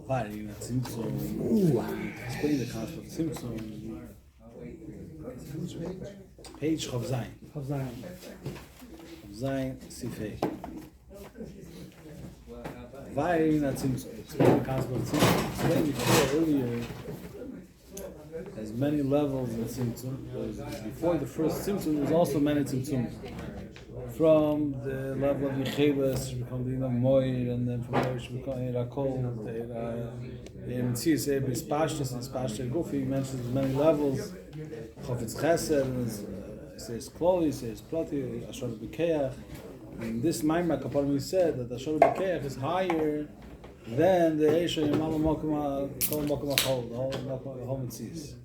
Fine, Tzimtzum. Explain the concept of Tzimtzum. Page Chav Zayin. Chav Zayin, Sifei. Fine, Tzimtzum. Explain the concept of Tzimtzum. Explained before earlier. There's many levels in Tzimtzum. Before the first Tzimtzum, there's also many Tzimtzums. From the level of Yecheles, you become the Moir, and then from there you become Rakol, and Tzisei, Bispashtis, and Spashtis Gufi. He mentions many levels. Chofetz Chesed, and says Kloli, says Ploti, Ashor B'Keach. In this Maimar, Kaparim said that Ashor B'Keach is higher than the Eisha Yamala Mokama, Kol Mokama Chol, the whole Mitzis.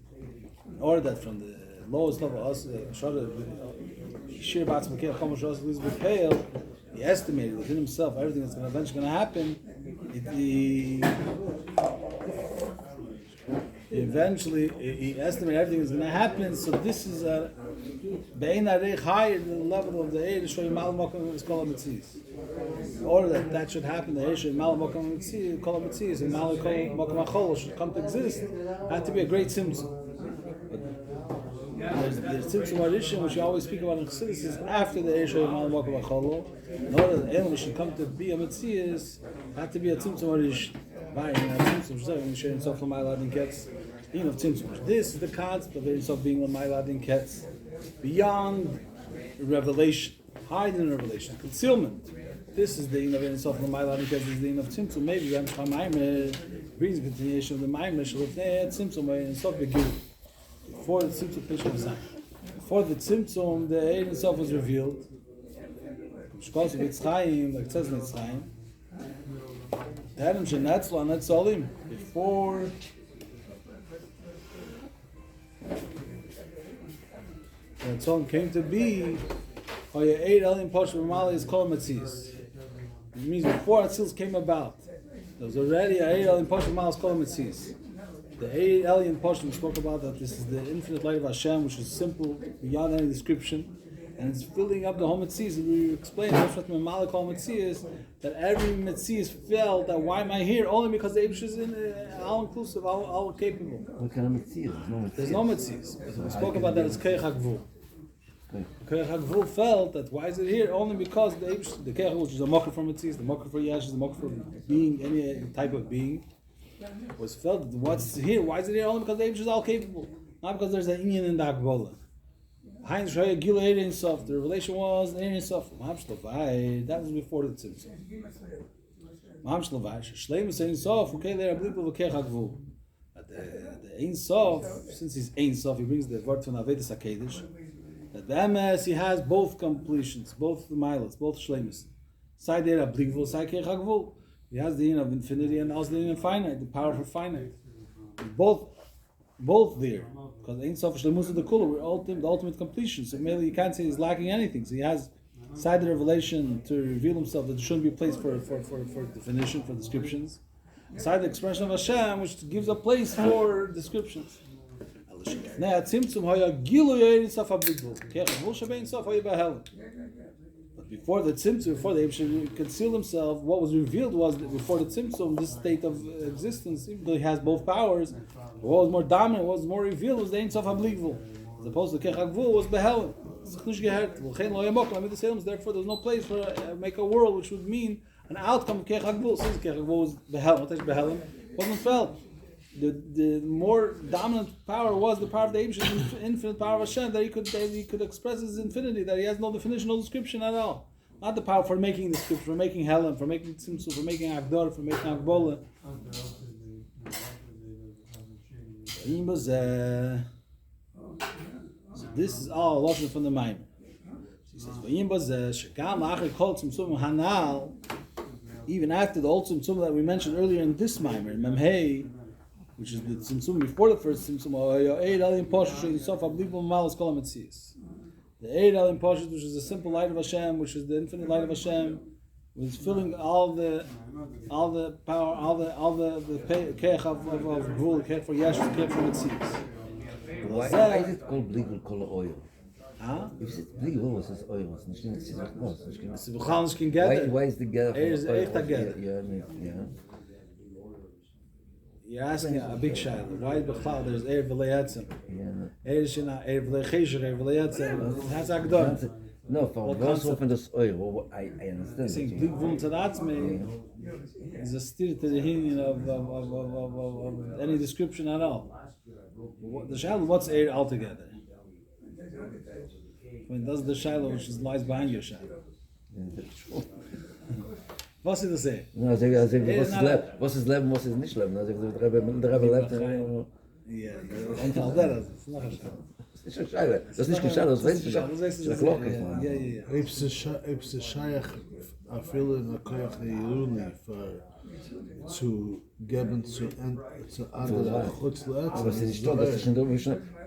Or that from the lowest level, Ashor Shir Batz B'Keach, Chom Ashor B'Keach, he estimated within himself everything that's eventually going to happen. He estimated everything is going to happen. So this is a Be'ein Arech higher than the level of the Eir Shoy Mal Mokum is Kol HaMetzias. In order that should happen, the Eir Shoy Mal Mokum HaMetzias, Kol HaMetzias, and Mal Mokum HaChol should come to exist. Had to be a great Tzimtzum. There's the Tzimtzum Arishim, which you always speak about in Chassidus, is after the Eir Shoy Mal Mokum HaChol. In order that anyone should come to be a Metzias, had to be a Tzimtzum Arishim. This is the concept of himself being a Mailadin Ketz. Beyond revelation, hiding in revelation, concealment. This is the in of himself from Mailadin Ketz, is the in of Tzimtzum. Maybe Maimer brings the continuation of the Maimer, Shalifnei, Tzimtzum, and himself begin. Before the Tzimtzum Pishon Zayin. Before the Tzimtzum, the Eid himself was revealed. Like it says in Yitzchayim. Adam shenatzlo anetzolim before the Tzon came to be, Hoya Eid Elim Posh B'Mali is called Metzias. It means before Atzilus came about, there was already a Eid Elim Posh B'Mali is called Metzias. The Eid Elim Posh we spoke about that this is the infinite light of Hashem, which is simple beyond any description. And it's filling up the whole Metzias. We explained that every Metzias felt that why am I here? Only because the Eibush is all-inclusive, all capable. What kind of Metzias? There's no Metzias. We spoke about that as Keich HaGvul. Keich HaGvul felt that why is it here? Only because the Eibush, the Keich, which is a Mokker for Metzias, the Mokker for Yesh, the Mokker for being, any type of being, was felt what's here? Why is it here? Only because the Eibush is all capable. Not because there's an Inyan in the Akbola. The revelation was Ein Sof. That was before the Tzimtzum. Shleimus Ein Sof. Okay, there are people who Keich HaGvul. The Ein Sof, since he's Ein Sof, he brings the word from Avedis HaKedesh. That the MS, he has both completions, both the milas, both Shleimus. Side there, Ablikvul, side Keich HaGvul. He has the in of infinity and also the in of finite, the power for finite. Both there. Because Ein Sof Shleimus of the Kula, we're the ultimate completion. So merely you can't say he's lacking anything. So he has side the revelation to reveal himself that there shouldn't be a place for definition, for descriptions. Side the expression of Hashem, which gives a place for descriptions. But before the Tzimtzum, before the Eibush concealed himself, what was revealed was that before the Tzimtzum, this state of existence, even though he has both powers, what was more dominant, what was more revealed was the Ein Sof HaBlikvul. As opposed to Keich HaGvul was Behelen. Therefore, there's no place for make a world which would mean an outcome of Keich HaGvul. Since Keich HaGvul was Behelen, wasn't felt. The more dominant power was the power of the Eibush, the infinite power of Hashem, that he could express his infinity, that he has no definition, no description at all. Not the power for making description, for making Helen, for making Tzimtzum, for making Agdor, for making Agbola. So this is all a lesson from the Maimar. He says, even after the old Tzimtzum that we mentioned earlier in this Maimar, in Memhei, which is the Tzimtzum before the first Tzimtzum, the Eid Elim Poshut, which is the simple light of Hashem, which is the infinite light of Hashem, was filling all the power, all the keich of Gvul, keich for Yesh, keich for Metzias. Why is it called Bligvul Kol Oil? If it's Bligvul, was it oil? Why is the gather? Is echt a gather. Yeah. You're asking a big shaila. Why b'chlal there's eir v'lei etzem? Eir shina, eir v'lei chesher, eir v'lei etzem. That's agdor. No, for those who this oil, I understand. Saying big vum tzadatzme is a steer to the union of any description at all. The shaila, what's eir altogether? When does the shaila which lies behind your shaila? Was ist das? Was ist Leben, was ist nicht Leben? Der Rebbe lebt. Ja, und all that is noch ein Das ist nicht Scheibe. Das ist nicht gescheit, das weiß ich. Das ist eine Glocke. Ja. If the Shaykh I feel in a koyach Yeruli to geben zu andere Chutzlet. Aber es ist nicht so, das ist schon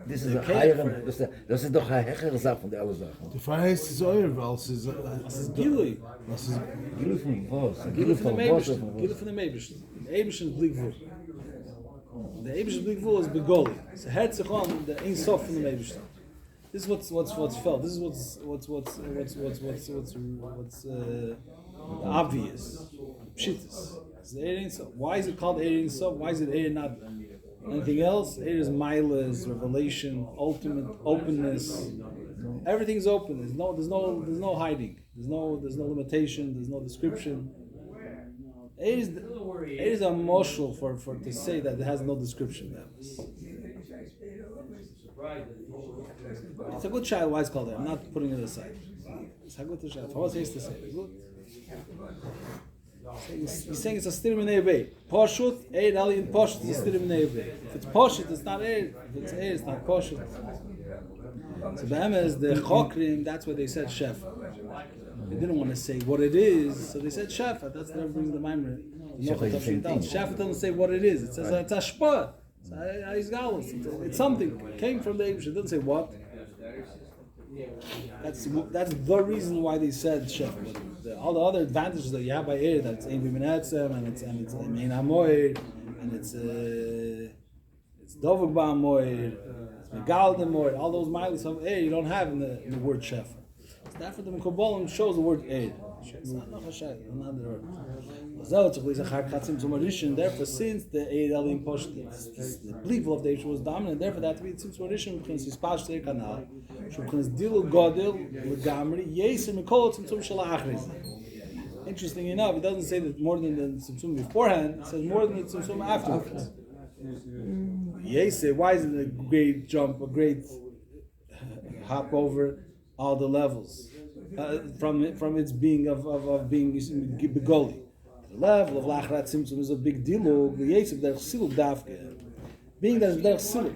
das ist ein higher, das ist doch eine höhere Sache von der alle Sachen. Die Freiheit ist euer, weil es ist Gilui. Was ist Gilui von was? Gilui von was? Gilui von dem Eibischen. Eibischen ist Blickvul. Der Eibischen Blickvul ist Begoli. Es hört sich an, der Ein Sof von dem Eibischen. This is what's felt. This is what's obvious. Pshittus. Why is it called Ein Sof? Why is it Ein not anything else? It is Milas, revelation, ultimate openness. Everything's open. There's no hiding. There's no limitation. There's no description. It is a moshul for to say that it has no description. It's a good child. Why it's called that? I'm not putting it aside. It's a good child. What's he to say? Good. He's saying it's a stirim in Eibei. Poshut, Eid Ali in Poshut is a stirim in Eibei. If it's Poshut, it's not Eid. If it's Eid, it's not Poshut. So Be'emes, the Chokrim, that's why they said Shefa. They didn't want to say what it is, so they said Shefa. That's what brings the Maimer. Shefa doesn't say what it is. It says it's Ashpa. It's something. It came from the Eibush. It doesn't say what. That's the reason why they said Shefa. All the other advantages that you have by Eid, that it's Ein B'Menetzem, and it's Ein HaMoed, and it's Dovuk Ba'amoed, it's Megal Demoed, all those miles of Eid you don't have in the word Shefa. So therefore the Mekabbalim shows the word Eid. It's not Nachashai, another word. Therefore, since the Eid Elim Posh, the belief of the Eish was dominant, therefore that we since Mauritian can see Spash Ter Kanal, Shukans Dilu Godel, Legamri, Yesim Mikol Tzimtzum Shalachris. Interesting enough, it doesn't say that more than the Tzimtzum beforehand, it says more than the Tzimtzum afterwards. Yeseh, why is it a great jump, a great hop over all the levels? From its being of being begoli. The level of lachrat tzimtzum is a big deal. The yesef derech siluk dafke, being that derech siluk,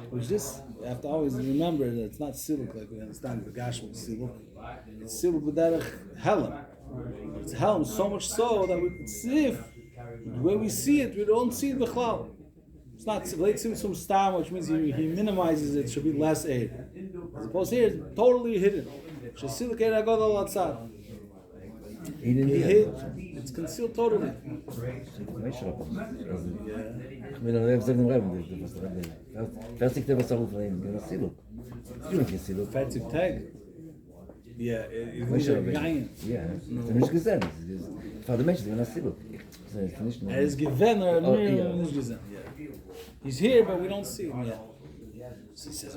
which this you have to always remember that it's not siluk like we understand the gashma siluk. It's siluk b'derech helam. It's helam so much so that it's if the way we see it, we don't see it b'chlal. It's not late tzimtzum stam, which means he minimizes it. Should be less aid. As opposed to here, it's totally hidden. Shesiluk eir agadol atzad. It's concealed totally. Fertig Tag. Yeah, nicht gesehen. Für die Menschen, die Siluk. Is given or nicht gesehen. He's here, but we don't see him yet. So he says,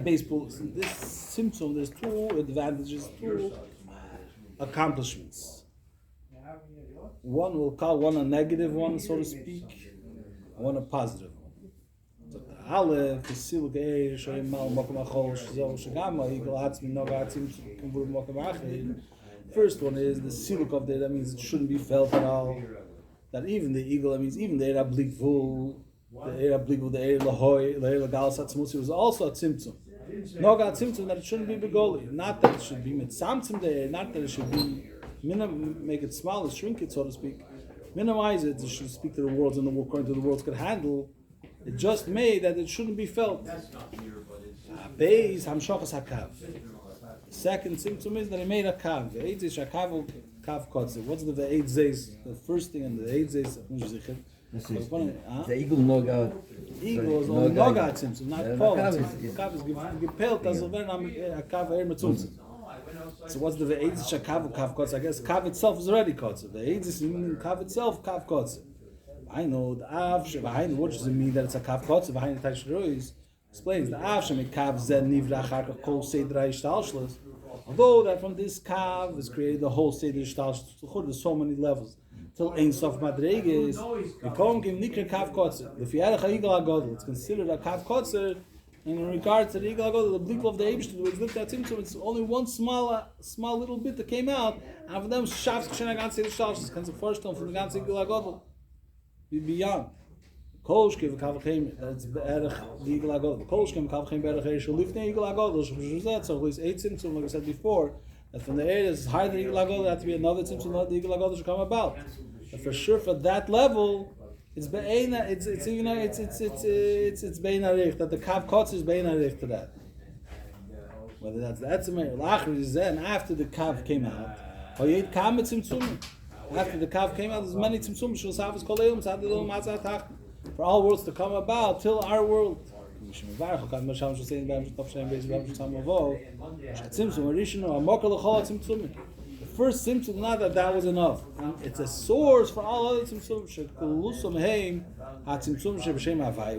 baseball. This symptom, there's two advantages, two accomplishments. One we'll call one a negative one, so to speak, and one a positive one. So Aleph, Siluk Eir, Shoyim Mal, Mokum Achol, Shizol, Shagama, Eagle Atzmi, Noga Atzim, Kumbur, Mokum Achid. First one is the Siluk of there, that means it shouldn't be felt at all. That even the eagle, that means even the Eir Ablikvul, the Eir Ablikvul, the Eir Lahoy, the Eir Lagal Satzmusi was also a Tzimtzum. Noga Tzimtzum, that it shouldn't be Begoli. Not that it should be Mitzamtzim there, not that it should be, make it smaller, shrink it, so to speak. Minimize it, it should speak to the worlds, and the world, according to the worlds, could handle. It just made that it shouldn't be felt. Beis Hamshachas HaKav. The second Tzimtzum is that it made a Kav. The Eitzis HaKav Kav Kotze. What's the Eitzis? The first thing, and the Eitzis, the eagle noga. Eagle is only noga tzimtzum, not pol. Kav is gepelt as a kav er metzumtzum. So what's the Eitzis HaKav Kav Kotze? I guess Kav itself is already Kotze. The Eitzis, kav itself, Kav Kotze. I know the Av Shevahain, what does it mean that it's a Kav Kotze? Vahain Tashrois explains the Av Shemikav Zen Nivra Charka Kol Sedra Ishtalshlas. Although that from this Kav is created the whole Sedra Ishtalshlas, there's so many levels. Till Ein Sof Madreges, the Kom Kim Nikra Kav Kotze. The Fiarach HaYigla Godel, it's considered a Kav Kotze. And in regards to the Yigla Godel, the Blikl of the Eibush, the looked at him, it's only one small little bit that came out. And for them, Shavs Kshena Ganze Ishtalshlas, can the first time from the Ganze Yigla Godel. Beyond. Kolshke v'kavchem, that's be'erech the Yigla Godel. Kolshke v'kavchem be'erech Eishel Lifnei Yigla Godel. So at least 8 tzimtzum, like I said before, that from the area that's higher than Yigla Godel, there has to be another tzimtzum that the Yigla Godel should come about. But for sure, for that level, it's be'ena, it's be'ena rich, that the kav kotz is be'ena rich to that. Whether that's the etzemei or lachar is then after the kav came out, or yet kam mit tzimtzum. After the kav came out, there's many tzimtzum shul safas kol eilum sad eilum matzah tach. For all worlds to come about till our world. The first tzimtzum, not that was enough. It's a source for all other tzimtzum.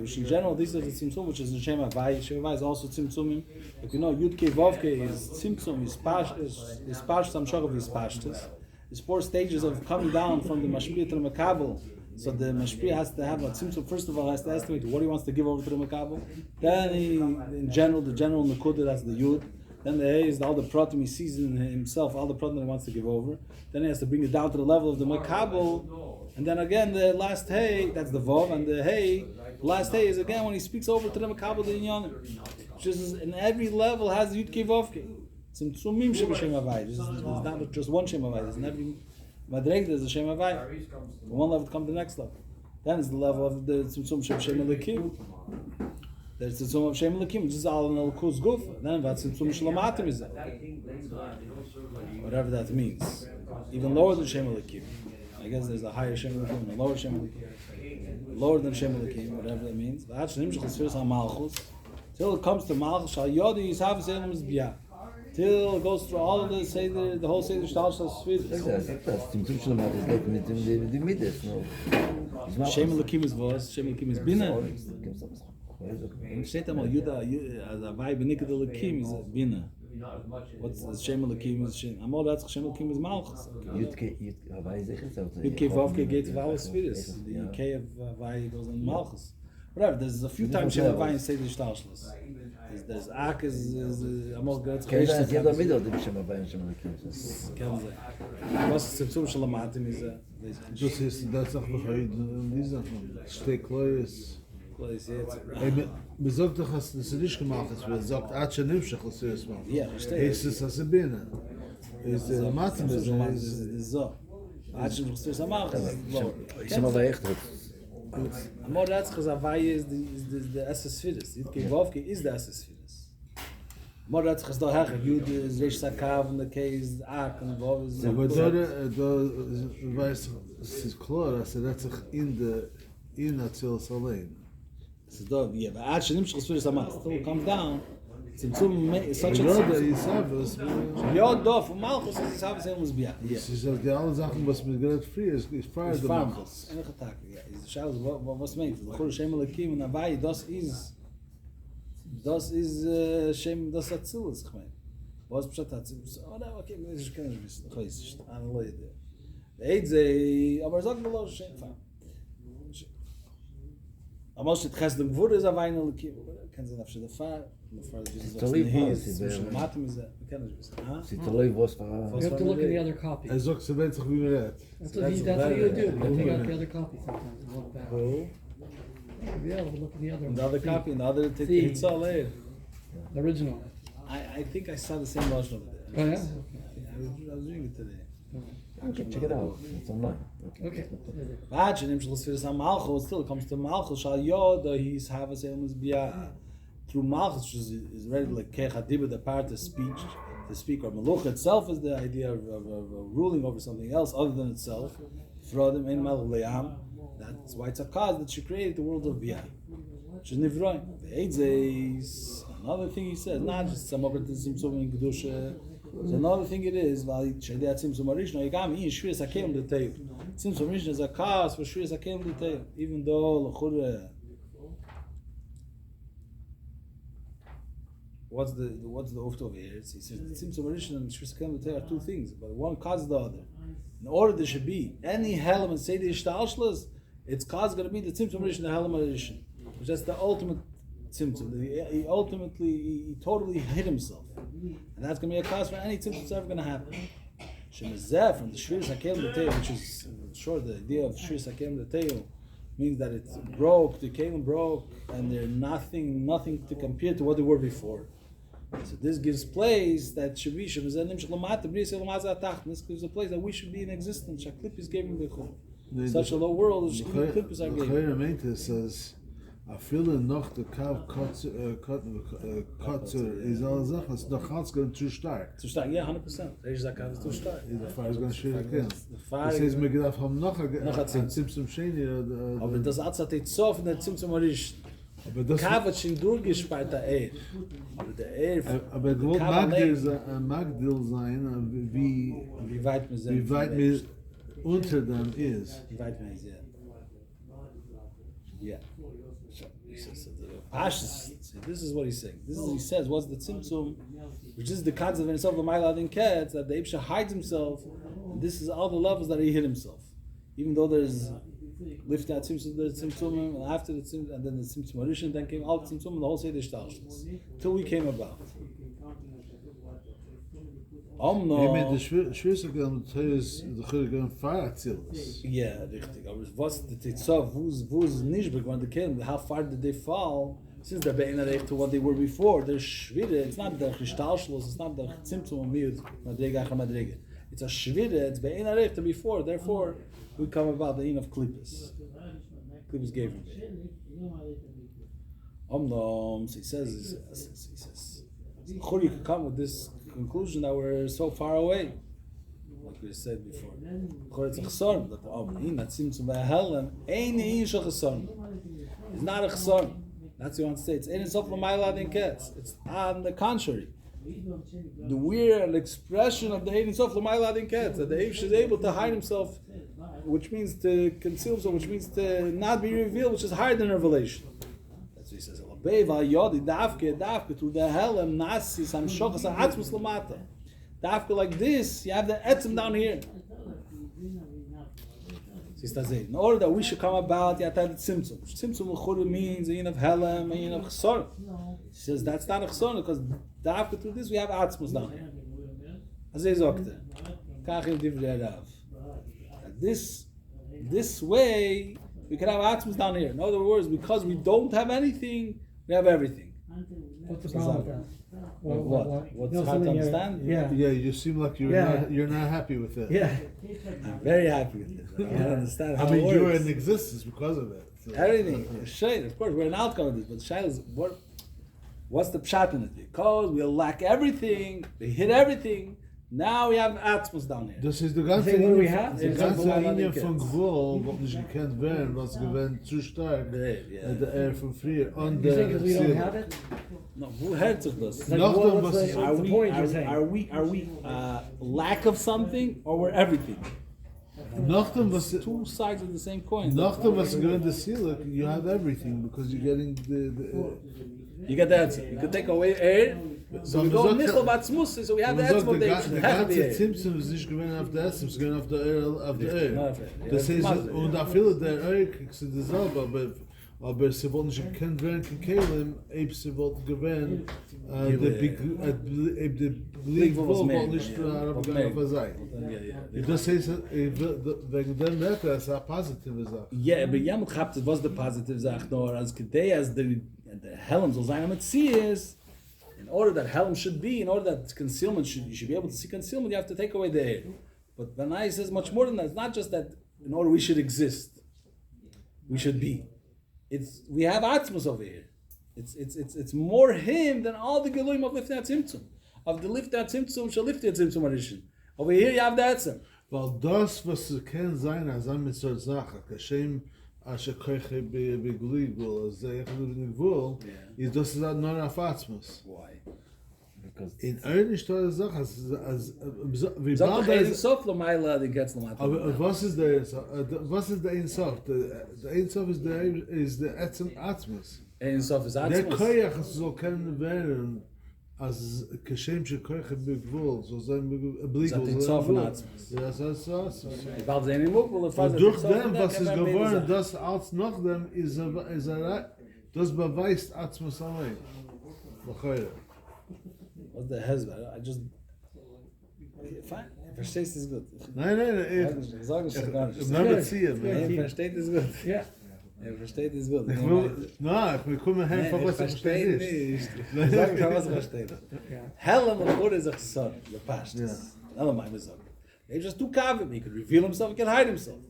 Which in general, these are the tzimtzum which is the Shem Havai. Shem Havai is also tzimtzumim. Like you know, Yud Kei Vav Kei is tzimtzum, is pashtam shagav is pashtas. There's 4 stages of coming down from the mashpia to the makabel. So the mashpia has to have a tzimtzum. First of all, has to estimate what he wants to give over to the makabel. Then in general, the general nekuda, that's the yud. Then the hay is all the pratim he sees in himself, all the pratim that he wants to give over. Then he has to bring it down to the level of the makabel. And then again, the last hay, that's the vav, and the hay, the last hay is again when he speaks over to the makabel, the inyanim. Just in every level has yud kei vav kei. Tzimtzumim sheb'shem havai. There's not just one shem havai. There's in every madreg there's a shem havai. From one level to come to the next level. Then it's the level of the tzimtzum sheb'shem elikim. There's the tzimtzum of shem elikim, which is all in elkus guf. Then that's tzimtzum shlamatim is that. Whatever that means. Even lower than shem elikim. I guess there's a higher shem elikim and a lower shem elikim. Lower than shem elikim, whatever that means. Till it comes to malchus shal yodi yishav selim is biyah. Till it goes through all of the Seder, the whole Seder Shtalshas Svidus. Das Tzimtzum Shalom is like mit dem Midas, no? Shem Elokim is was, Shem Elokim is Bina. Steht einmal, Yuda, as a Vai Benikad Elokim is Bina. What's the Shem Elokim is Shem? Amol that's Shem Elokim is Malchus. Yudke Havai Zechel. Yudke Vavke geht to Val Svidus. The K of Vai goes on Malchus. Whatever, there's a few times Shem Vai in Seder Shtalshas. There's Ak is Amol Gretz. Kein jeder mit dem Shem Havai und Shem Elokim. Was Tzimtzum Shalamatim is Das ist das auch noch die Sachen. Stecklois. Man sagt doch, dass das nicht gemacht ist. Man sagt, Atsche Nimschach, was du es machst. Ja, verstehe. Ist es das Binnen? Ist der Matem ist so. Atsche Nimschach, was du es machst. Shem Havai echt. Amor Ratzchas Havai is the Esses Fides. Yudke Vavke is the Esses Fides. Amor Ratzchas da Hecha, Yud is Reish Sakav, and the K is Ak, and Vav is... Aber da weiß es ist klar, dass sich in der Zels allein. This is dog, yeah, but Atsche Nimschach, was du es machst. Still it comes down. Tzimtzum is such a tzimtzum. Ja, da, von Malchus ist es Havas Elmus Bia. Sie sagt, die alle Sachen, was mir gerade früher ist feier der Malchus. Einige Tage, ja. Ist Schaus, was meint? Chol Shem Elokim und Havai, das ist Shem, das Atzilus, ich meine. Was bestimmt Atzilus? Oh, no, okay, ich kann nicht wissen. Ich weiß nicht, eine Leute. Eidzei, aber sag mal los, Shem, fam. Aber es ist dem Gewurde ist Havai Elokim. Kann sie nach der Fahr. You have to look at the other copy. Er sagt, sie weiß sich, wie man redt. That's what you do. You take out the other copy sometimes and look back. Oh. Yeah, we'll look at the other one. The other copy, the other it's all there. The original. I think I saw the same version over there. Oh yeah? I was reading it today. Okay, check it out. It's online. Okay. Watch, and Malchus still comes to Malchus. Shal Yoda, he's Havas Elmus Bia. Through Malchus is ready like Kechadibah, the part of speech, to speak, or Meluch itself is the idea of ruling over something else other than itself. Frodim in Malchus. That's why it's a cause that she created the world of Bia. She's Nivroim. The Eidzes, another thing he says, not just some of it is in Kedusha, So another thing it is, weil Shadei Tzimtzum Arishon, Yigam in Shvius HaKelim L'Teil. Tzimtzum Arishon is a cause for Shvius HaKelim L'Teil. Even though L'chur, what's the oft over here? He says Tzimtzum Arishon and Shvius HaKelim L'Teil are two things, but one causes the other. In order there should be any Helam and Seder Yishtalshlas, its cause is going to be the Tzimtzum Arishon, the Helam Arishon, which that's the ultimate Tzimtzum. He totally hid himself. And that's going to be a cause for any tzimtzum that's ever going to happen. Shemezeh, from the Shvius HaKelim L'Teil, which is, sure, the idea of Shvius HaKelim L'Teil means that it broke, the Kelim broke, and they're nothing to compare to what they were before. So this gives place that this gives a place that we should be in existence. Shaklipis gave him b'chol. Such a low world, Shaklipis are given. The Chayr says, I feel noch the Kav Kotzer is all Zachas, the Chat's going too stark. Too stark, yeah, 100%. Reish Zakav is too stark. The fire is going to shoot again. He says, me gedacht haben noch a Tzimtzum Sheni. Aber das Atzat Eitzof in der Tzimtzum Arish. Kavat schon durchgespart der Eir. Aber der Eir... Aber es wird Magdil sein, wie weit mir unter dem ist. Wie weit mir ist, ja. He says, this is what he's saying. This is what he says. What's the tzimtzum, which is the concept in itself of Ma'ilad in Ketz, that the Ibsha hides himself. And this is all the levels that he hid himself. Even though there's lift that tzimtzum, there's tzimtzum, and after the tzimtzum, and then the tzimtzum Arishan, then came all the tzimtzum, and the whole Seder Shtalshlis, till we came about. The Shvius HaKelim L'Teil is the Chayr far Atzilus. Yeah, richtig. Aber what's the Titzov? Who's Nishbek when the Kelim? How far did they fall? Since they're be'inarech to what they were before, they're Shvire. It's not the Chishtalshlos, it's not the Tzimtzum Amiyud, Madrega Achar Madrega. It's a Shvire, it's be'inarech to before. Therefore, we come about the in of Klippus. Klippus gave him. So he says, Chur, you can come with this conclusion that we're so far away, like we said before. It's not a chesarm. That's what you want to say. It's in itself a ma'ilad in ketz. It's on the contrary. The weird expression of the ein itself a ma'ilad in ketz, that the Eish is able to hide himself, which means to conceal himself, which means to not be revealed, which is higher than revelation. That's what he says. Dafke to the helem nasi sam shochas atzmus lamata. Dafke like this, you have the etzem down here. In order that we should come about, you have to have the tzimtzum. Tzimtzum l'chura means a yin of helem, a yin of chesor. He says that's not a chesor because dafke through this we have atzmus down here. As he zokte, kachim divrei rav. This way we can have atzmus down here. In other words, because we don't have anything, we have everything. What's the problem with that? What's hard to understand? Yeah. Yeah, you seem like you're not happy with it. Yeah. I'm very happy with it. I don't understand how it works. you're in existence because of it. So. Everything. Shayt, of course, we're an outcome of this, but Shayt is what's the pshat in it? Because we lack everything, we hit everything. Now we have Atmos down here. Das ist die ganze Linie von Gvul, was nicht gekannt werden, was gewinnt zu stark, der von früher. You think because we don't have it? No, who hurts of this? Like, what's the point you're saying? Are we lack of something or we're everything? Nachdem was Two sides of the same coin. Nachdem was gewinnt the Silak, you have everything because you're getting you get the answer. You can take away air. So we go nichel batzmus, so we have the explanation. The ganze Tzimtzum ist nicht gewinnt auf der Essen, es ist gewinnt auf der Ehr. Das heißt, und da viele der Ehr kriegst du dasselbe, aber sie wollten nicht gekannt werden, Kelim, eben sie wollten gewinnen, der Blick wollten nicht auf der Seite. Das heißt, wegen dem Wetter ist eine positive Sache. Ja, aber Yamut Chabtet was the positive Sache, nur als Kedei, as the Helm soll sein, damit sie ist, in order that Helm should be, in order that concealment you should be able to see concealment, you have to take away the air. But Benai says much more than that. It's not just that in order we should exist, we should be. We have Atzmus over here. It's more him than all the Geluim of Lifnei Tzimtzum. Of the Lifnei Tzimtzum, shall Lifnei Tzimtzum Arishin. Over here you have the Etzem. Weil das, was kann sein, als eine mit so Sache, Kashem, Asher Koiche Begligul, as they have in Gvul, is das ist nur auf Atzmus. Why? In Ein ist da Sache, als wie Sag bald doch, Ein Sof L'mayla, den geht's noch mal. aber was ist der Ein Sof? Der Ein Sof ist der Atmos. Ein Sof ist Der Atzmus. Koyach soll können werden, als Kashem Shekoyach Begvul, so sein Bligul. Sagt den Sof von Atzmus. Ja, das ist so. Ich war sehr in Mugel, Und durch dem, was ist geworden, das als noch dem, das beweist Atmos allein. Was der Hezbollah? Fine, verstehst du es gut. Nein, Ich sage es gar nicht. ich will beziehen. Er versteht es gut. Ja. Er versteht es gut. Ich will kommen her, von was ich verstehe nicht. Ich sage schon, was er versteht. Helen wurde sich so, the past. Alle meine sagen. He just do kavim. He could reveal himself, he can hide himself.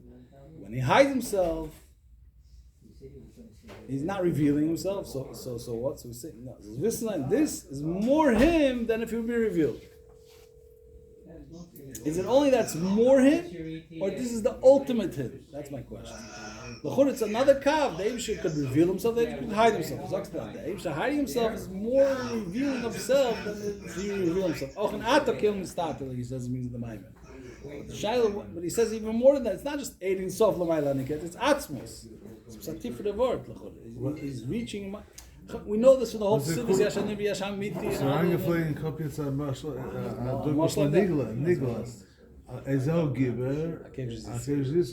When he hides himself, he's not revealing himself. So what? So we say, no. This is more him than if he would be revealed. Is it only that's more him, or this is the ultimate him? That's my question. It's another kav. The Eibusha could reveal himself, the Eibusha could hide himself. The Eibusha hiding himself is more revealing of himself than he reveal himself. Auch in Atakim started, he says, means the Maimon. But he says even more than that. It's not just aiding sof l'mayla niket. It's atzmos. It's psatif for the word. He's reaching. We know this from the whole Siddur. Yashan Nibi Yashan Miti. So angeflogen, ich habe jetzt ein Niglas. Soll geben, das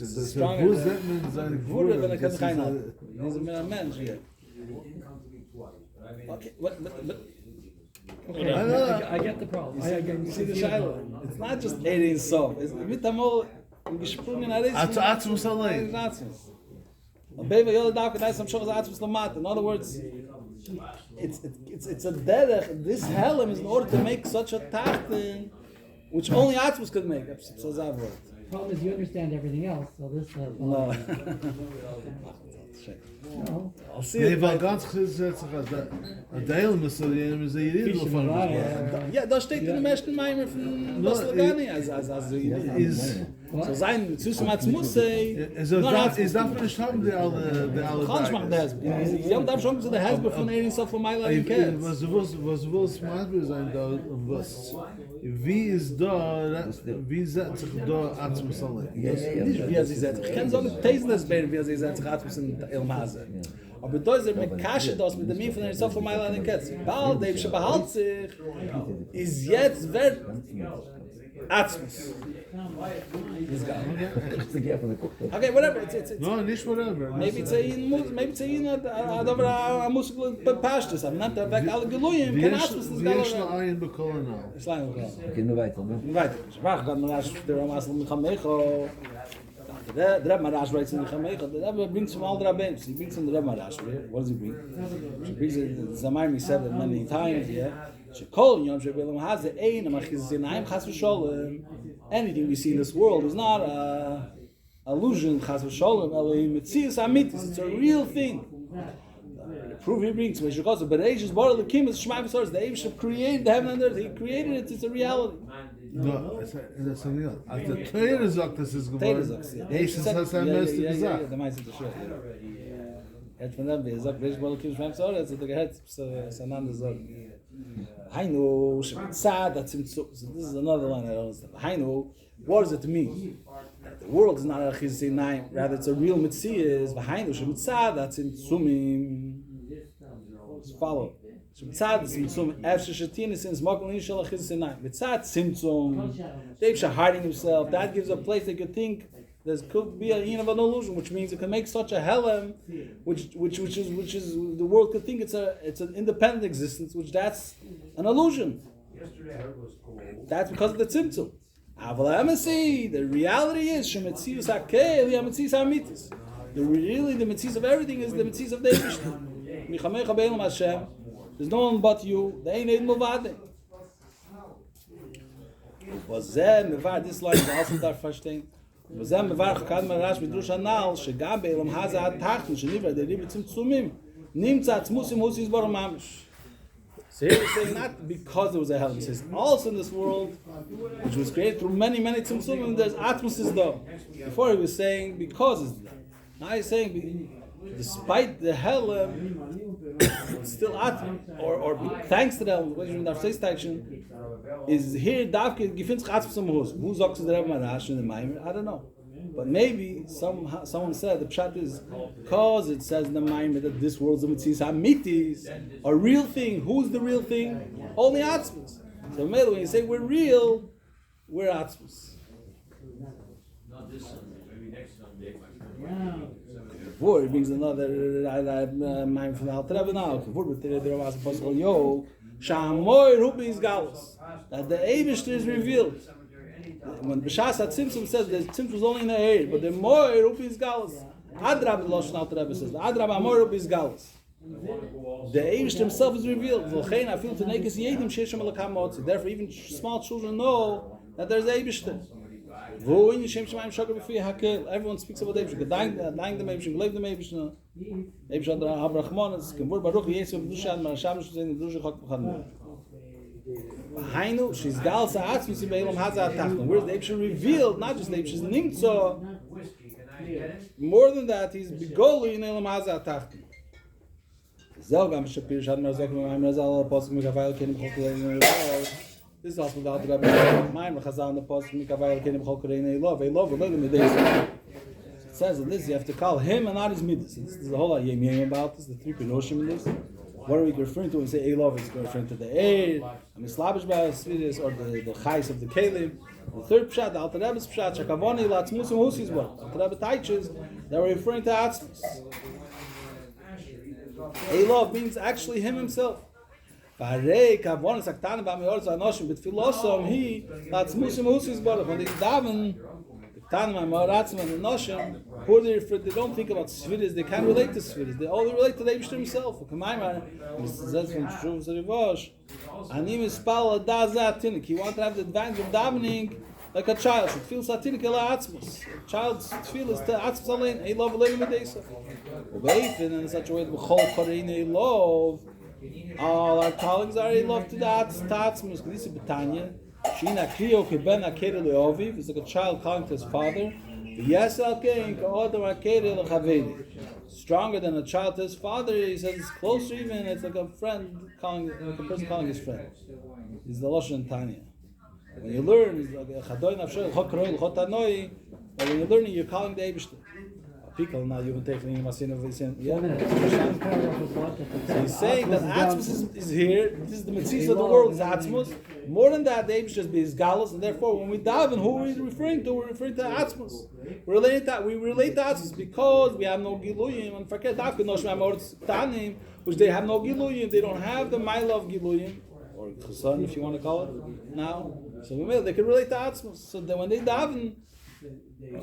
ist wo sieht man seine Gvura, wenn kann keiner haben. He's a Mensch here. Okay, but Okay, I get the problem. you see the Shiloh. It's not just aiding sof. It's mit amol gesprungen alles. Atzmos allein. In other words, it's a derech. This helm is in order to make such a tachten, which only Atzmus could make. So The problem is you understand everything else, so this no. No. I'll see Nee, it. weil ganz gesetzt ein Teil muss ist der Jedel von Ja, da steht in dem ersten Maimer von Legani, ist so sein Zusmatz muss sei. ist darf nicht haben die alle Kann ich machen das. Sie haben da schon gesagt, der Hasbe von Erin so von Mailer in Kids. was smart sein da und was wie ist da wie setzt sich da Atzmos allein Nicht wie sie sagt. Ich kann sagen, tasteless better wie sie sagt, hat in Elmaze. Aber da ist mit Kasche das mit dem von Erin so von Mailer in Kids. Bald der schon behält sich ist jetzt wird Atzmos. Okay, whatever. It's no nicht whatever maybe it's a muscle pastas. I'm not back all Geluyim. Can ask us this wie ist guy. noch ein bekommen Slime go. Okay, nur weiter, ne? Weiter. Sprach dann mal der Masel mit Khamecho. Der Marash writes in Khamecho. Der brings some all Rabbeim. He brings in the Marash. What does he bring? He brings Zamaymi said it many times, yeah. Shekol Yom Shebelam has the ein amachizinaim chas v'sholem. Anything we see in this world is not a illusion chas v'sholem. Elohim mitzias amitis. It's a real thing. The proof he brings, which goes to Bereishis Bar Elokim is Shema V'Soros. The Eibusha created the heaven and earth. He created it. It's a reality. no das ist ja also der Teil sagt das ist Teil geworden sagt es. Jesus hat sein Meister gesagt Der meiste Schrift. Von dem, wie sagt, Bereishis Bar Elokim Shema V'Soros, hat gehört, es einander sagen. Hainu, Shemitzad, this is another line I don't understand. Hainu, what does it mean? That the world is not a Chizinaim, rather it's a real Metzias. Hainu, Shemitzad, that's in Tzumim. Let's follow. Shemitzad is in Tzumim. Efshe Shatin is in Zmakon Nishal Chizinaim. Mitzad, Tzimtzum. They're hiding himself. That gives a place that you think there could be an of an illusion, which means it can make such a helem, which is the world could think it's an independent existence, which that's an illusion. That's because of the tzimtzum. The reality is shemetzius hakel yametzius hamitis. The metzius of everything is the metzius of the Eibusha. Michamecha be'elam Hashem. There's no one but you. They ain't movade. Was this line is also darf verstehen. וזה מברך כאן מרש מדרוש הנעל שגם באלם הזה התחתן שנברא דריב צמצומים נמצא עצמוס עם הוסיס בור ממש. So here he's saying not because there was a hell, he says also in this world which was created through many tzimtzumim there's atmos is there. Before he was saying because it's there. Now he's saying despite the hell it's still Atman, or thanks to them, in the first section, is here, Davke, Gefinz Chatzim some Hus. Who Zoks the Rebbe Marash in the Maimer? I don't know. But maybe someone said the pshat is because it says in the Maimer that this world's the Mitzvahs Hamitis, a real thing. Who's the real thing? Only Atzmas. So when you say we're real, we're Atzmas. Before he brings another Maimer from the Alter Rebbe now. Before the Rebbe was supposed to go, yo, Shamoy Rubi is Galus. That the Eibishter is revealed. When B'shas HaTzimtzum says the Tzimtzum is only in the air, but the Moy Rubi is Galus. Adrab the Lashon Alter Rebbe says, Adrab Amoy Rubi is Galus. The Eibishter himself is revealed. Therefore, even small children know that there's Eibishter. Everyone speaks about Eibishter. Gedank dem Eibishter, gelebt dem Eibishter. Eibishter hat Abrachmones, Kemur Baruch, Yesu, B'dusha, Marasham, Shuzayne, B'dusha, Chok, B'chadmur. Hainu, she's Gal Sa'atz, Misi Be'elam Hazah Tachton. Where's the Eibishter revealed? Not just the Eibishter's Nimtzo. More than that, he's Begoli in Elam Hazah Tachton. Zelgam Shapir Shad Marzok Mazal Apostle Mikavail Kenim Chokulei. This is also the Alter Rebbe. Mine Chazal the Apostle Mikavail Kenim Chokulei love. A love related to this. It says that this you have to call him and not his midas. This is the whole yem about this. The three pinoshim in this. What are we referring to when we say a love? It's referring to the air, I mean slavish ba'asvidis, or the chais of the kelim. The third pshat, the Alter Rebbe's pshat, shakavoni latzmus and husis what. Alter Rebbe teaches that we're referring to atzmus. Elov means actually him himself. When they daven, they don't think about svidis, they can't relate to svidis. They only relate to the Eibishter himself. He wanted to have the advantage of davening like a child. It feels satinik ela atzmus. Child's feel is to atzmus alein. He love alein medesa. Ubeifin in such a way that b'chol koreinei love. All our callings are a love to the atzmus. Kedisa betanya. Shina kriyo keben akere leoviv. It's like a child calling to his father. Yes, alkein ka'odam akere lechaveli. Stronger than a child to his father. He says it's closer even. It's like a friend calling, like a person calling his friend. It's the Lashon Tanya. When you learn, when you're learning, you're calling the Eibishter. People now you can take the Masin of Visin. Yeah. So he's saying that Atzmus is here. This is the Mitzvahs of the world. Is Atzmus. More than that, the Eibishter is Galus, and therefore, when we daven, who are we referring to? We're referring to Atzmus. We relate to Atzmus because we have no Giluyim and Fakir Dafka Noshma Mortz Tanim, which they have no Giluyim. They don't have the Mile of Giluyim, or Chesson, if you want to call it now. So they can relate to Atzmus. So then when they daven, it's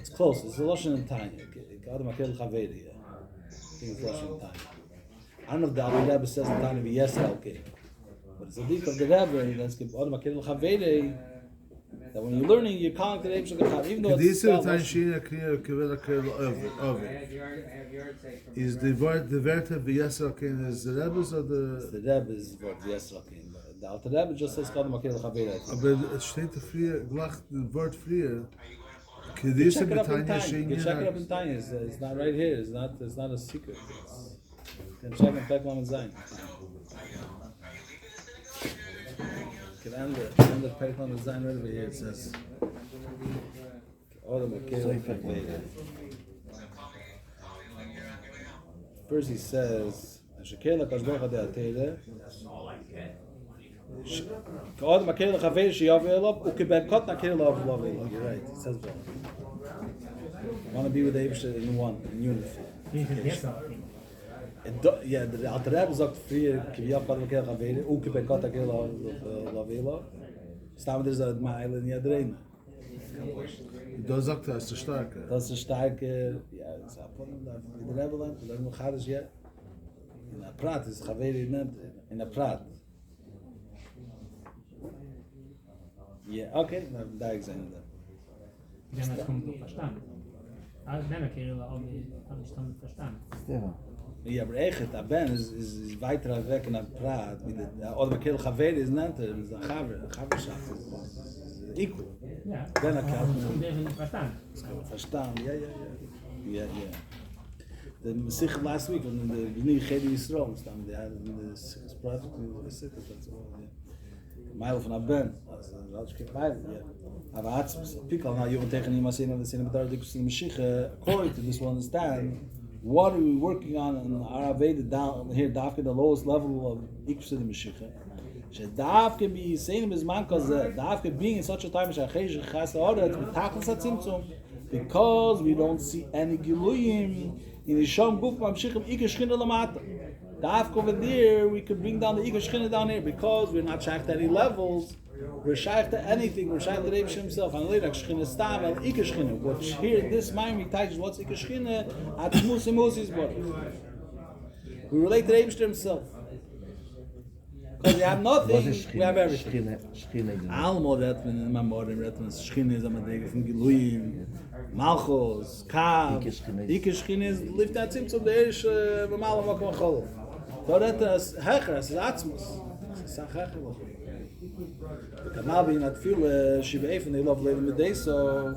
close. It's a Lashon and Tanya. I think it's Lashon and Tanya. I don't know if the Alter Rebbe says in Tanya yes okay, but it's a deep of the Rebbe. That's that when you're learning, you're calling to the Eibishter Gachav, even though it's spelled. Is the word v'yasser alkein is the Rebbe's or the? It's the Rebbe's word v'yasser alkein. The Alter Rebbe just says Kadam Akir L'Chavei. Aber es steht früher, gleich das Wort früher. Check it up in Tanya. It's not right here. It's not a secret. You can check in Peklam and Zayin. You can end the Peklam and Zayin right over here. It says Kadam Akir L'Chavei. First he says Shekeh L'Kashboch HaDe'atele Ka'od makir l'chaver sheyav elov u'kebekot nakir lov elov. You're right. It says that. Want to be with the Eibishter in unity. Yeah, the Alter Rebbe sagt früher kivyav ka'od makir l'chaver u'kebekot nakir lov elov. Stam there's a mile in Yadreina. Das sagt er, ist der Starke. Das ist der Starke. Ja, das ist abgenommen. Der Rebbe lernt, das ist noch Chadish yet. In der Prat ist Chaveri nennt in der Prat. Yeah, okay, da examine that. Ja, das kommt durch Verstand. Als Ben Akira habe ich dann Verstand. Ja, aber echt, Ben ist weiter weg in der Prat. Oder Akira Chaveri ist nennt er, ist ein Chaverschaft. Equal. Ja, Ben Akira. das kommt durch Verstand. Das kommt Verstand, ja. Yeah. The Masich last week when the Bnei Chedi Yisrael, they had the six project, that's all. Mile van Aben, als ik bij aber hat people now you tegen iemand zien dat zijn met de Mashiach, according to this one understand what are we working on in our Aveda down here Dafke the lowest level of equal to the Mashiach. Dafke be saying his man because Dafke being in such a time as Chesh has order to tackle such symptoms because we don't see any Giluyim in the Shom Guf Mamshichem Ikesh Chinda Lamata. Dafka over there, we could bring down the Ikesh Chinda down here because we're not shaykh to any levels. We're shaykh to anything. We're shaykh to the Rebbe himself. And later, Chinda Stam El Ikesh Chinda. Which here, this mind teaches what's Ikesh Chinda at Musi's body. We relate to the Rebbe himself. Because we have nothing, we have everything. Almo Retman in my modern Retman, Shchina is a madrega from Giluyim, Malchus, Kav, Ike Shchina is lift that symptom the Erish Mamal Makom Achol. So that is Hecher, it's Atzmus. It's a Hecher. The Kanal being not feel Shiva Efen, they love later midday, so.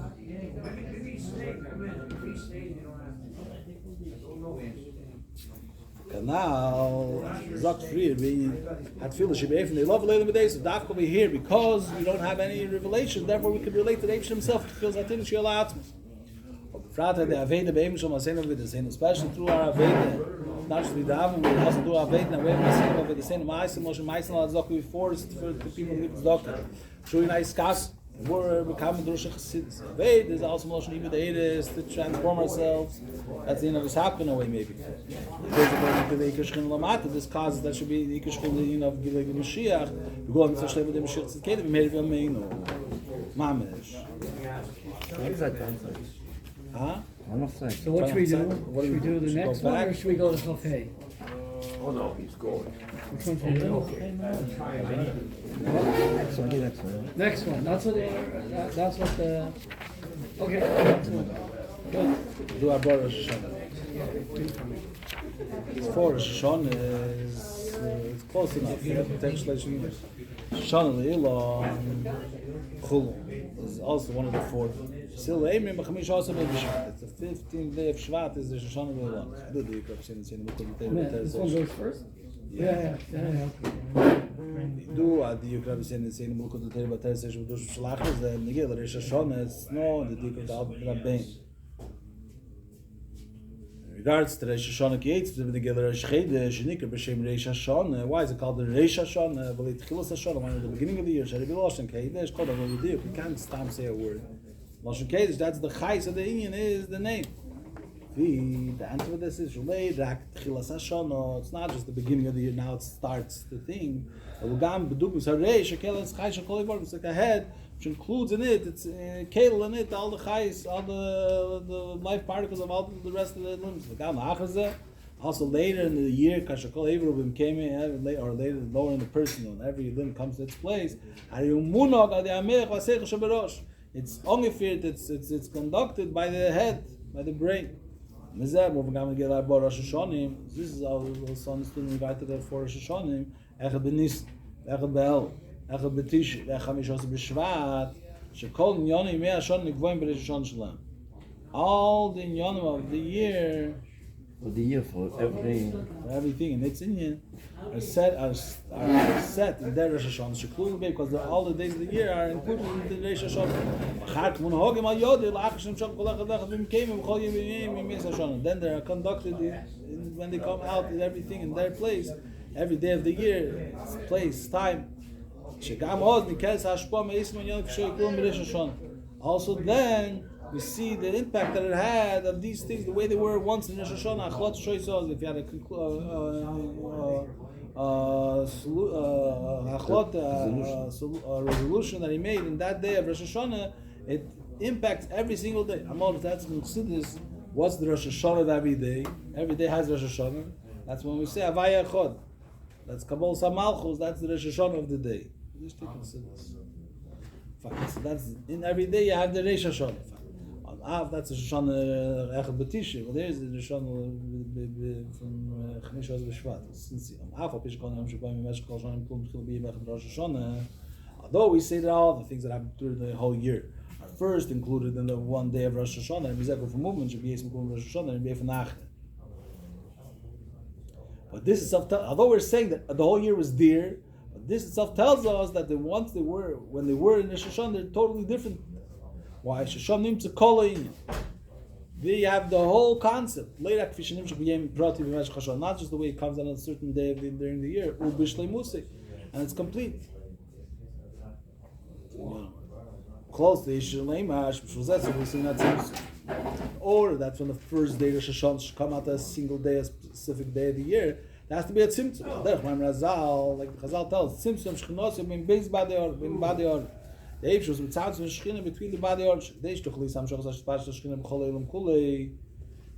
Now, sagt früher, we had feel the Shiva Efen, they love later midday, so Daf will be here because we don't have any revelation, therefore we can relate to the Eish himself, he feels that in Shia Atzmus. Frat had the Aveda Beim Shom Asena with the same, especially through our Aveda. Not just with the Avon, we also do our Aveda, and we have with the same Ma'asim, Moshe Ma'asim, as Zoku before, for the people who live in Zoku. Showing nice Kas, we're becoming Drosha Chassidus. Aveda is also Moshe Nima the Eiris, to transform ourselves. That's the end of his happen away, maybe. Because according to the Ikashchin Lamata, this causes that should be the Ikashchin of Gileg Mashiach. We go on to Shlem with the Mashiach Tzidkei, we made it Meino. Mamesh. Huh? So what should we do? Should we do the next one or should we go to Chafei? Oh no, he's going. Which one should we do? Next one. That's what the. Okay. Next one. Good. Do our Rosh Hashanah. It's for Rosh Hashanah it's close enough. Potentially Hashanah Le'ilah Chul is also one of the four. Still, the 15th day of Shvat is the Shoshana Le'ilah. This one goes first? Yeah. Do the Yukrab saying the same book of the Table Test, which was Shalachas, the Nigel, the Shoshana, snow, the Dik of the Rabbein. In regards to the Shoshana Gates, the Nigel, the Shchede, Shinikar, B'Shem Reish Hashanah. Why is it called the Reish Hashanah? Well, it's Chilas Hashanah, when at the beginning of the year, Shari Biloshan Keidesh, called over the we can't stop say a word. Lashon Keidesh, that's the Chais of the Indian, is the name. The answer to this is it's not just the beginning of the year, now it starts the thing. It's like a head, which includes in it, it's Keil in it, all the chais, all the life particles of all the rest of the limbs. Also later in the year, Kashakol Evrubim came in, or later, lower in the personal, and every limb comes to its place. It's only feared, it's conducted by the head, by the brain. This is our sons to invite to for Rosh Hashanah. Echad Benis, Echad Be'el, Echad Betish, Echad Mishos B'Shvat, Shekol Nyonim Mei Hashanah Nikvoim B'Rosh Hashanah Shalom. All the Nyonim of the year, for everything in its Indian, are set in their Rosh Hashanah Shekul because all the days of the year are included in the Rosh Hashanah. Then they are conducted when they come out in everything in their place, every day of the year, place, time. Also then we see the impact that it had of these things, the way they were once in Rosh Hashanah. If you had a resolution that he made in that day of Rosh Hashanah, it impacts every single day. Amol, if that's considered, what's the Rosh Hashanah of every day? Every day has Rosh Hashanah. That's when we say Havaya Echad. That's Kabbalah Samalchus. That's the Rosh Hashanah of the day. Just to consider this. So that's in every day you have the Rosh Hashanah. On Av, that's the Shoshana Echad B'Tishi. Well, there's the Shoshana from Chamishos B'Shvat. On Av, Pishkon Yom Shabbat Mimesh Kol Shonim Klum Chil B'Yim Echad Rosh Hashanah. Although we say that all the things that happen through the whole year are first included in the one day of Rosh Hashanah, and Bizekah for movement should be included in Rosh Hashanah and be for Nachri. But this itself, although we're saying that the whole year was there, but this itself tells us that when they were in Rosh Hashanah, they're totally different. Why? Shoshanim to Kolin. They have the whole concept. Not just the way it comes on a certain day during the year, and it's complete. Close to or that from the first day of Rosh Hashanah should come out a single day, a specific day of the year. There has to be a tzimtzum. Like the Chazal tells, tzimtzum shchinos bin beis badior, bin badior. The Eish was with tzimtzum shchina between the badior. Deish tuchli sam shochas hashpash shchina b'chol elam kulei.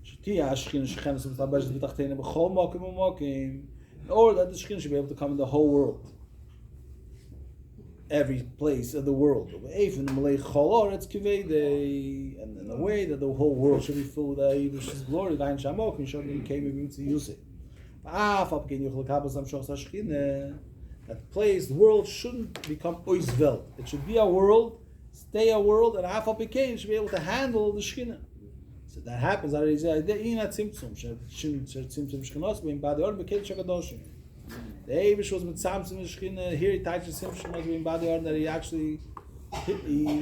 Shtia shchina shchina sam tabash b'tachteina b'chol mokim u'mokim. Or that the shchina should be able to come in the whole world. Every place of the world. Even the Malay Cholor, it's Kivede, and in a way that the whole world should be filled with Yiddush's glory. That place, the world shouldn't become Oizveld. It should be a world, stay a world, and half up should be able to handle the Shekhinah. So that happens. The Eivish was with Samson and Shekhinah. Here he touches Simshon was being body order that he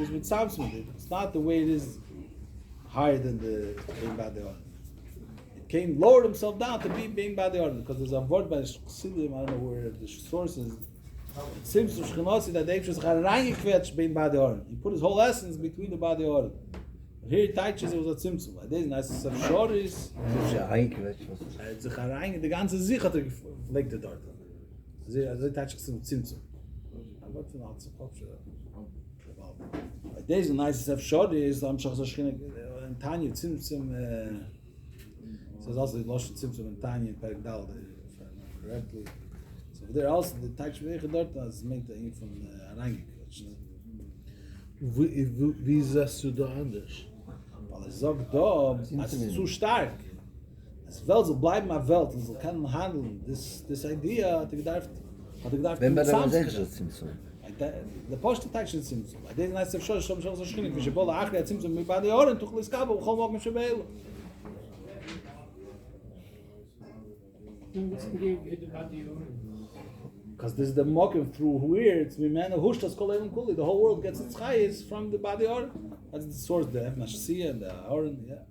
was with Samson. It's not the way it is higher than the being body order. It came, lowered himself down to be being body order because there's a word by Chassidim, I don't know where the source is. Simshon Shekhinah that the Eivish was reingequetscht being body order. He put his whole essence between the body order. But here he touches it was a Simson. This is nice to have shorties. The ganze Sich hat gelegt dort. Sie touch some Simson. What for not supposed to. There's a nice have shorties. I'm sure and Tanya Simson. So also the lost Simson and Tanya in Perkdal, if I remember correctly. So there also the touch wegen dort as meint er von reingequetscht. Wie sagst du da anders? Weil sagt da, es ist zu stark. Das Welt soll bleiben eine Welt, und soll können handeln. This idea hat gedacht, wenn wir da Simson. The post action Simson. I didn't nice show some schöne wie Ball Achre Simson mit bei der Ohren tuchlis Kabo, komm auch mit Schbel. Because this is the mocking through where it's we man who das kolem kuli. The whole world gets its highs from the body order. That's the source the Mashia and the Oren, yeah.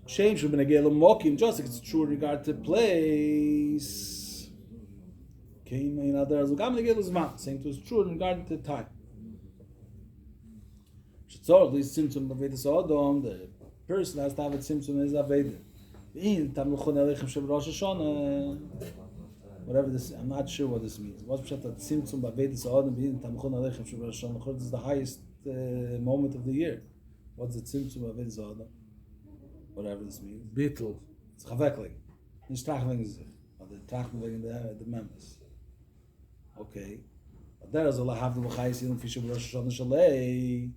Change from a gale mocking, just like it's true in regard to place. Came in other same to true in regard to time. So this symptom of Vedas Adam, the person has to have a symptom is Aveda. In Tamluchon Elechem Shem Rosh Hashanah. Whatever this, I'm not sure what this means. What's that symptom of Vedas Adam in Tamluchon Elechem Shem Rosh Hashanah? This is the highest moment of the year. What's the symptom of Vedas Adam? Whatever this means. Beetle. It's chavekling. Nicht trachten wegen sich. Or the trachten wegen the members. Okay. But there is a lahav the b'chayis yilin fisher b'rosh hashanah shalei.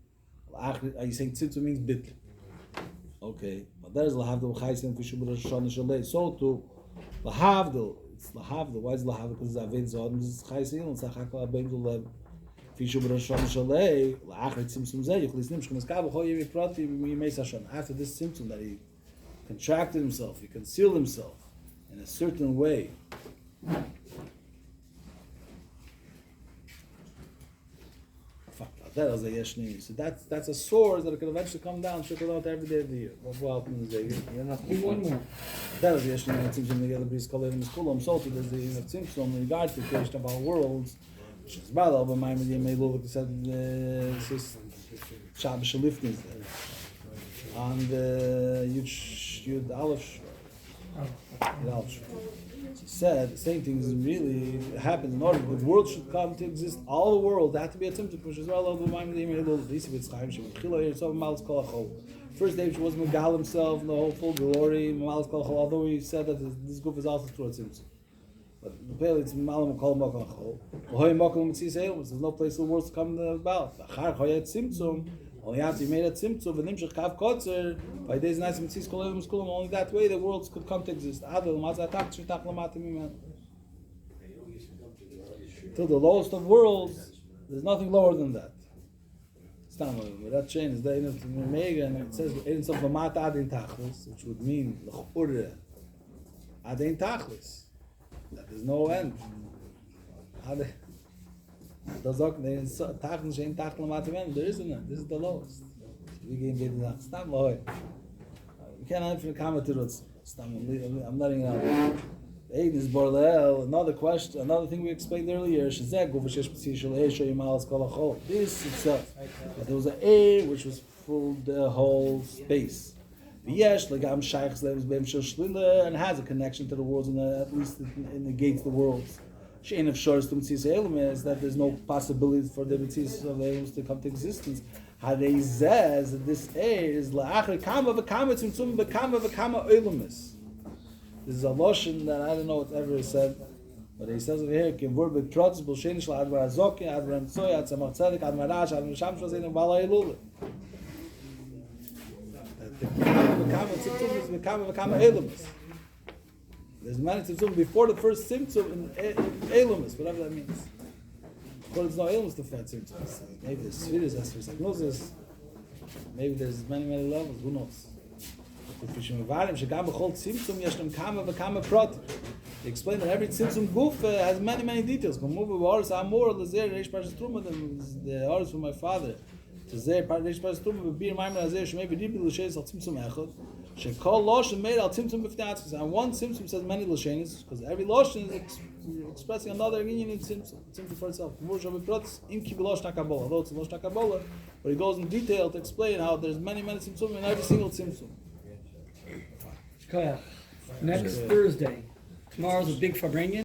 Are you saying tzitzu means bitl? Okay. But there is a lahav the b'chayis yilin fisher b'rosh hashanah shalei. So to lahavdil, it's lahavdil. Why is lahavdil? Because it's aved zod. It's chayis yilin. It's achakal abem d'lev. Fisher b'rosh hashanah shalei. La'achar tzimtzum zeh. Yuchlis nim shkun eskab b'chol yemi prati b'mimei sashan. After this symptom that he contracted himself, he concealed himself in a certain way. That was a yeshni. So that's a sword that can eventually come down, trickle out every day of the year. What happens in the day? One more. That was the yeshni. It seems in the Gala Bris Kolim in school. I'm salty. There's the symptom in regard to the creation of our worlds, which is bad. But my idea may look at this is Shabbos Shalifnis there. And Yud Aleph. She said the same thing is really happened in order the world should come to exist. All the world had to be a tzimtzum push as well. First day was Megal himself in the whole full glory. Although he said that this group is also through a tzimtzum. But the pale it's Malam Kol Mokal. There's no place in the world to come about. Only after you made a tzimtzum, and nimshach kav kotzer, by days and nights, mitzvahs kolelim skulim, only that way the worlds could come to exist. Till the lowest of worlds, there's nothing lower than that. It's But that chain is the Ein of Mega, and it says Ein Sof Lamat Adin Tachlis, which would mean L'chureh Adin Tachlis. That there's no end. There isn't it. This is the lowest. We can get it out. Stop low. You can't even comment to it. I'm letting it out. Eight is Borlel. Another question, another thing we explained earlier. This itself. That there was an air which was full the whole space. And has a connection to the worlds, and at least it negates the worlds. Shein of shores to Mitzvahs Elam is that there's no possibility for the Mitzvahs of Elam to come to existence. Hadei says that this air is la'achri kama v'kama tzimtzum v'kama v'kama Elamis. This is a lotion that I don't know what's ever said, but he says over here, Kim vur b'trotz b'shenish la'advar azoki, advar amtsoy, ad samach tzedek, ad marash, ad misham shvazein, and bala elule. The kama v'kama tzimtzum is v'kama v'kama Elamis. There's many tzimtzum before the first tzimtzum in Elamis, whatever that means. But there's no Elamis to find tzimtzum. Maybe there's spheres, as for psychnosis. Maybe there's many levels. Who knows? They explain that every tzimtzum goof has many details. The orders from my father. And one tzimtzum says many lashenis, because every lashen is expressing another union in tzimtzum for itself. Although it's a losh nakabola, but he goes in detail to explain how there's many tzimtzum in every single tzimtzum. Next Thursday. Tomorrow's a big Fabranian.